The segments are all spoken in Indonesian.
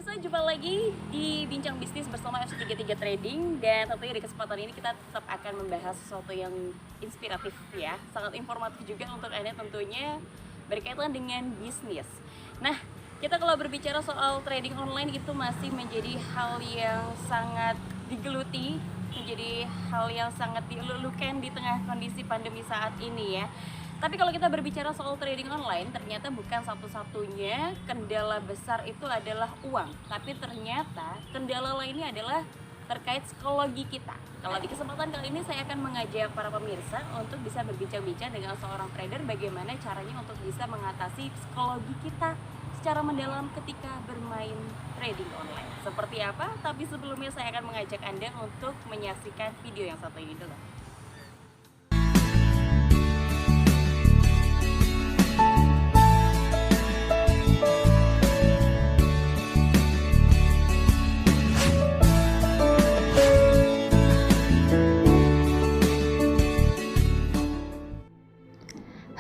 pemirsa, jumpa lagi di Bincang Bisnis bersama FC33 Trading. Dan tentunya di kesempatan ini kita tetap akan membahas sesuatu yang inspiratif ya, sangat informatif juga untuk Anda tentunya berkaitan dengan bisnis. Nah, kita kalau berbicara soal trading online itu masih menjadi hal yang sangat digeluti, menjadi hal yang sangat dilulukan di tengah kondisi pandemi saat ini ya. Tapi kalau kita berbicara soal trading online, ternyata bukan satu-satunya kendala besar itu adalah uang. Tapi ternyata kendala lainnya adalah terkait psikologi kita. Kalau di kesempatan kali ini saya akan mengajak para pemirsa untuk bisa berbincang-bincang dengan seorang trader bagaimana caranya untuk bisa mengatasi psikologi kita secara mendalam ketika bermain trading online. Seperti apa? Tapi sebelumnya saya akan mengajak Anda untuk menyaksikan video yang satu ini dulu.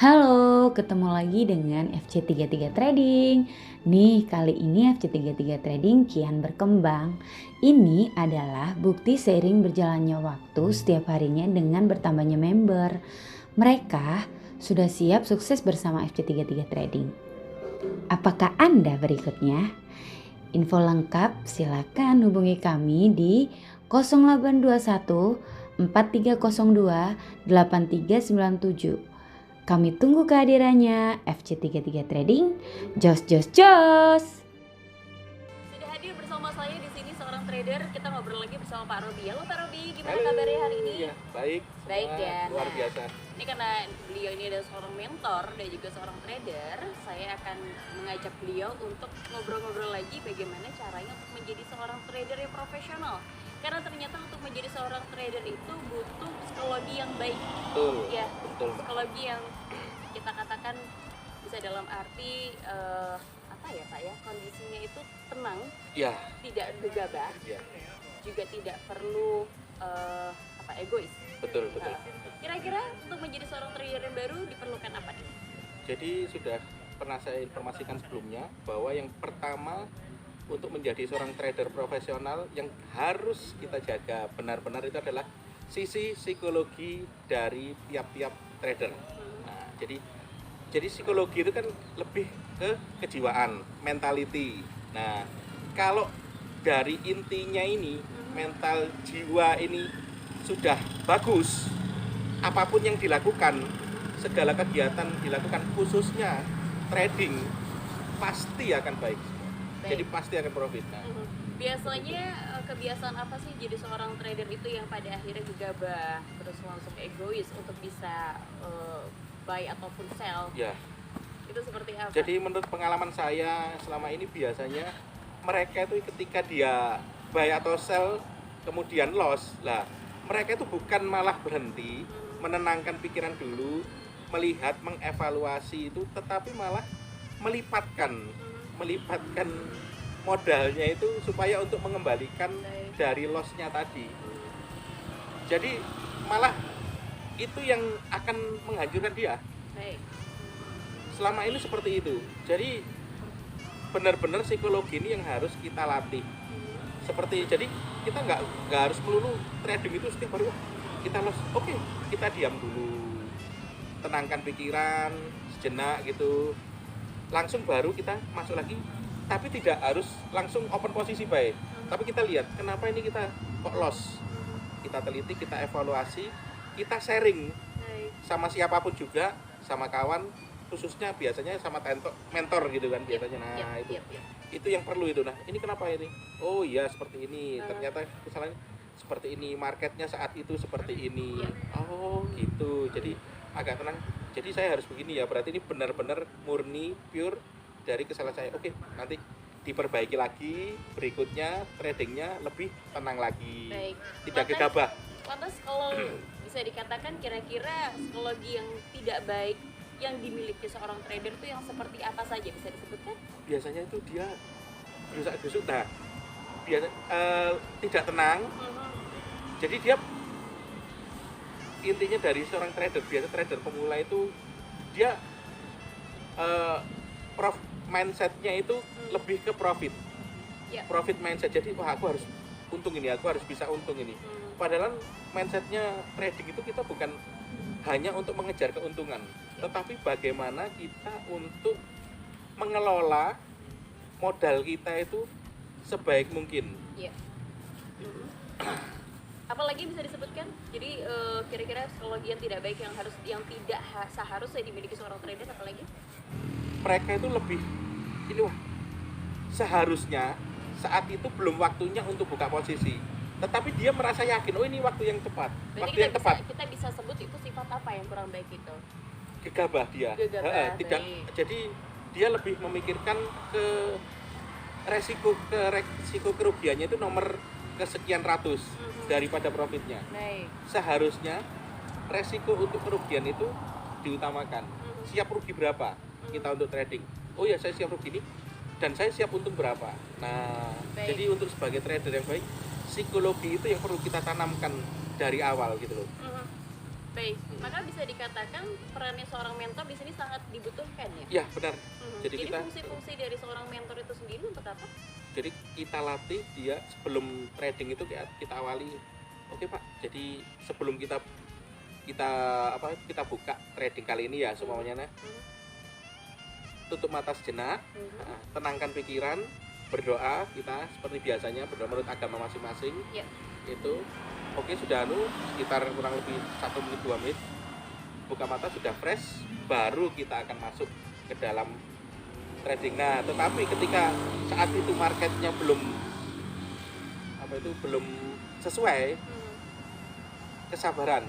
Halo, ketemu lagi dengan FC33 Trading. Nih, kali ini FC33 Trading kian berkembang. Ini adalah bukti seiring berjalannya waktu setiap harinya dengan bertambahnya member. Mereka sudah siap sukses bersama FC33 Trading. Apakah Anda berikutnya? Info lengkap silakan hubungi kami di 0821 4302 8397. Kami tunggu kehadirannya. FC33 Trading, jos. Sudah hadir bersama saya di sini seorang trader. Kita ngobrol lagi bersama Pak Robi. Halo Pak Robi, gimana kabarnya hari ini? Ya, baik. Baik ya. Luar biasa. Ini karena beliau ini adalah seorang mentor dan juga seorang trader, saya akan mengajak beliau untuk ngobrol-ngobrol lagi bagaimana caranya untuk menjadi seorang trader yang profesional. Karena ternyata untuk menjadi seorang trader itu butuh psikologi yang baik. Betul. Ya, Betul. psikologi yang kita katakan bisa dalam arti apa ya Pak ya, kondisinya itu tenang, Ya. tidak gegabah, Ya. juga tidak perlu egois. Betul. Kira-kira untuk menjadi seorang trader yang baru diperlukan apa nih? Jadi sudah pernah saya informasikan sebelumnya bahwa yang pertama untuk menjadi seorang trader profesional yang harus kita jaga benar-benar itu adalah sisi psikologi dari tiap-tiap trader. Nah, jadi psikologi itu kan lebih ke kejiwaan, mentality. Nah, kalau dari intinya ini, mental jiwa ini sudah bagus, apapun yang dilakukan, segala kegiatan dilakukan khususnya trading pasti akan baik. Jadi pasti akan profit. Nah, biasanya kebiasaan apa sih jadi seorang trader itu yang pada akhirnya gegabah terus langsung egois untuk bisa buy ataupun sell? ya. Itu seperti apa? Jadi menurut pengalaman saya selama ini biasanya mereka itu ketika dia buy atau sell kemudian loss, lah mereka itu bukan malah berhenti menenangkan pikiran dulu, melihat, mengevaluasi itu, tetapi malah melipatkan modalnya itu supaya untuk mengembalikan dari loss-nya tadi. Jadi malah itu yang akan menghancurkan dia. Baik. Selama ini seperti itu. Jadi benar-benar psikologi ini yang harus kita latih. Jadi kita nggak harus melulu trading itu setiap hari kita loss. Oke, kita diam dulu, tenangkan pikiran sejenak gitu. Langsung baru kita masuk lagi, tapi tidak harus langsung open posisi buy. Tapi kita lihat kenapa ini kita kok loss. Kita teliti, kita evaluasi, kita sharing sama siapapun juga, sama kawan, khususnya biasanya sama mentor gitu kan biasanya. Nah, itu yang perlu itu. Nah, ini kenapa ini? Oh iya, seperti ini. Ternyata kesalahannya seperti ini, marketnya saat itu seperti ini. Oh gitu. Jadi agak tenang. Jadi saya harus begini ya. Berarti ini benar-benar murni pure dari kesalahan saya. Oke, nanti diperbaiki lagi. Berikutnya tradingnya lebih tenang lagi. Baik. Tidak gegabah. Lantas kalau bisa dikatakan kira-kira psikologi yang tidak baik yang dimiliki seorang trader itu yang seperti apa saja, bisa disebutkan? Biasanya itu dia gerusak-gerusuk. Nah, tidak tenang. Jadi dia intinya dari seorang trader, biasa trader pemula itu dia mindsetnya itu lebih ke profit. Ya. profit mindset. Jadi wah aku harus untung ini, aku harus bisa untung ini. Padahal mindsetnya trading itu kita bukan hanya untuk mengejar keuntungan, tetapi bagaimana kita untuk mengelola modal kita itu sebaik mungkin. Iya. Apalagi bisa disebutkan? Jadi kira-kira psikologi yang tidak baik yang tidak seharusnya dimiliki seorang trader, apalagi? Mereka itu lebih ini wah, seharusnya saat itu belum waktunya untuk buka posisi, tetapi dia merasa yakin oh ini waktu yang tepat. Berarti Waktu yang tepat. kita bisa sebut itu sifat apa yang kurang baik itu? Gegabah dia. Gegabah, Tidak. baik. Jadi dia lebih memikirkan ke resiko kerugiannya itu nomor kesekian ratus daripada profitnya. Baik. Seharusnya resiko untuk kerugian itu diutamakan. Siap rugi berapa kita untuk trading? Oh ya saya siap rugi ini dan saya siap untung berapa. Nah, Baik. jadi untuk sebagai trader yang baik, psikologi itu yang perlu kita tanamkan dari awal gitu loh. Baik, maka bisa dikatakan perannya seorang mentor di sini sangat dibutuhkan ya? Ya benar. Jadi Jadi kita fungsi-fungsi dari seorang mentor itu sendiri untuk apa? jadi kita latih dia sebelum trading itu kita awali. Oke Pak, jadi sebelum kita buka trading kali ini ya semuanya tutup mata sejenak, tenangkan pikiran, berdoa kita seperti biasanya berdoa menurut agama masing-masing. Ya. Itu oke sudah sekitar kurang lebih 1 menit 2 menit buka mata sudah fresh, baru kita akan masuk ke dalam trading. Nah tetapi ketika saat itu marketnya belum sesuai, kesabaran.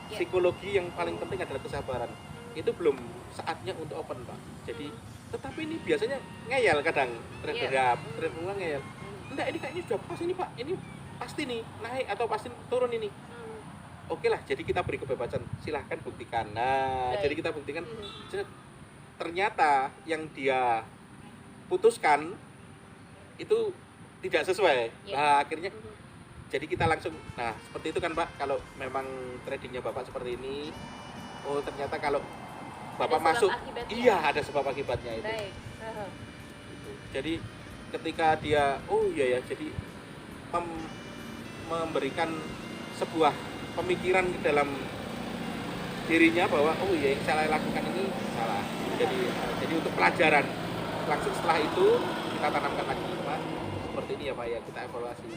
Ya. Psikologi yang paling penting adalah kesabaran. Itu belum saatnya untuk open Pak. Jadi tetapi ini biasanya ngeyel kadang trader trader ngeyel. Enggak, ini kayaknya sudah pas ini Pak, ini pasti nih naik atau pasti turun ini. Oke lah, jadi kita beri kebebasan, silahkan buktikan. Nah, Baik. jadi kita buktikan. Ternyata yang dia putuskan itu tidak sesuai. Nah, akhirnya jadi kita langsung, nah seperti itu kan Pak, kalau memang tradingnya Bapak seperti ini, oh ternyata kalau Bapak Ada sebab masuk, akibatnya. iya ada sebab akibatnya itu. Baik. Jadi ketika dia, oh iya ya, jadi memberikan sebuah pemikiran ke dalam dirinya bahwa oh iya yang saya lakukan ini salah. Jadi untuk pelajaran. Langsung setelah itu kita tanamkan lagi Pak, seperti ini ya Pak ya, kita evaluasi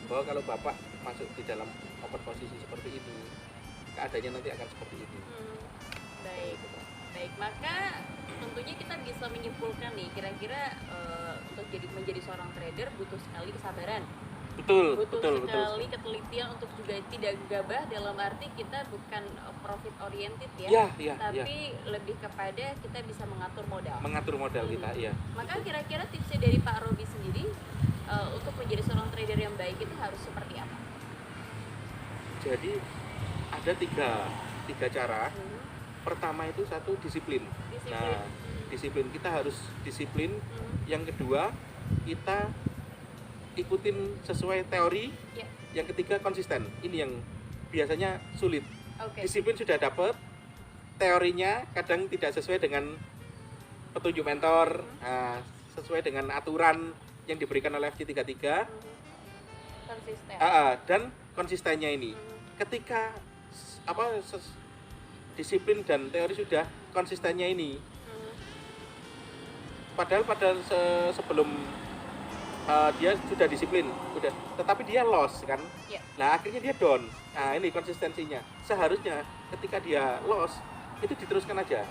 bahwa kalau Bapak masuk di dalam open posisi seperti ini, keadaannya nanti akan seperti itu. Baik. Baik, maka tentunya kita bisa menyimpulkan nih kira-kira untuk menjadi seorang trader butuh sekali kesabaran. Betul, Butuh betul. sekali ketelitian untuk juga tidak gegabah, dalam arti kita bukan profit oriented Ya. tapi lebih kepada kita bisa mengatur modal. Mengatur modal kita, ya. Maka kira-kira tipsnya dari Pak Robi sendiri untuk menjadi seorang trader yang baik itu harus seperti apa? Jadi ada tiga cara. Pertama itu satu disiplin. Nah, disiplin kita harus disiplin. Yang kedua kita ikutin sesuai teori. Ya. Yang ketiga konsisten. Ini yang biasanya sulit. Disiplin sudah dapat, teorinya kadang tidak sesuai dengan petunjuk mentor, sesuai dengan aturan yang diberikan oleh FC33. Konsisten. Dan konsistennya ini. Ketika disiplin dan teori sudah, konsistennya ini. Padahal sebelum dia sudah disiplin, tetapi dia loss kan. Ya. Nah akhirnya dia down. Nah ini konsistensinya. Seharusnya ketika dia loss itu diteruskan aja.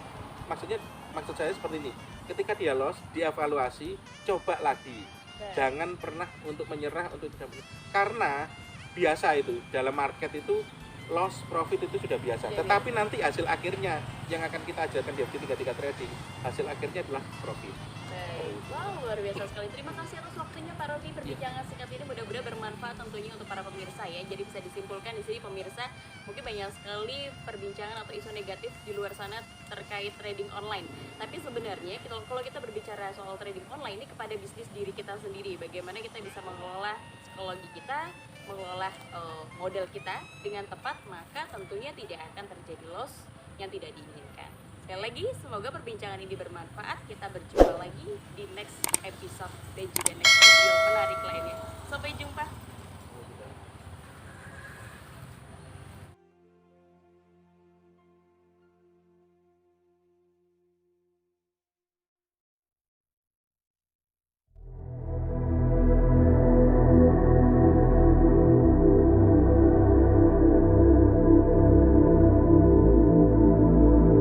Maksud saya seperti ini. Ketika dia loss, dievaluasi, coba lagi. Jangan pernah untuk menyerah karena biasa itu dalam market itu loss profit itu sudah biasa. Tetapi nanti hasil akhirnya yang akan kita ajarkan di FC33 Trading, hasil akhirnya adalah profit. Wow, luar biasa sekali. Terima kasih atas waktunya Pak Robi, perbincangan singkat ini mudah-mudahan bermanfaat tentunya untuk para pemirsa ya. Jadi bisa disimpulkan di sini pemirsa, mungkin banyak sekali perbincangan atau isu negatif di luar sana terkait trading online. Tapi sebenarnya kalau kita berbicara soal trading online ini kepada bisnis diri kita sendiri, bagaimana kita bisa mengelola psikologi kita, mengelola modal kita dengan tepat, maka tentunya tidak akan terjadi loss yang tidak diinginkan. Sekali lagi, semoga perbincangan ini bermanfaat. Kita berjumpa lagi di next episode dan juga next video menarik Sampai jumpa.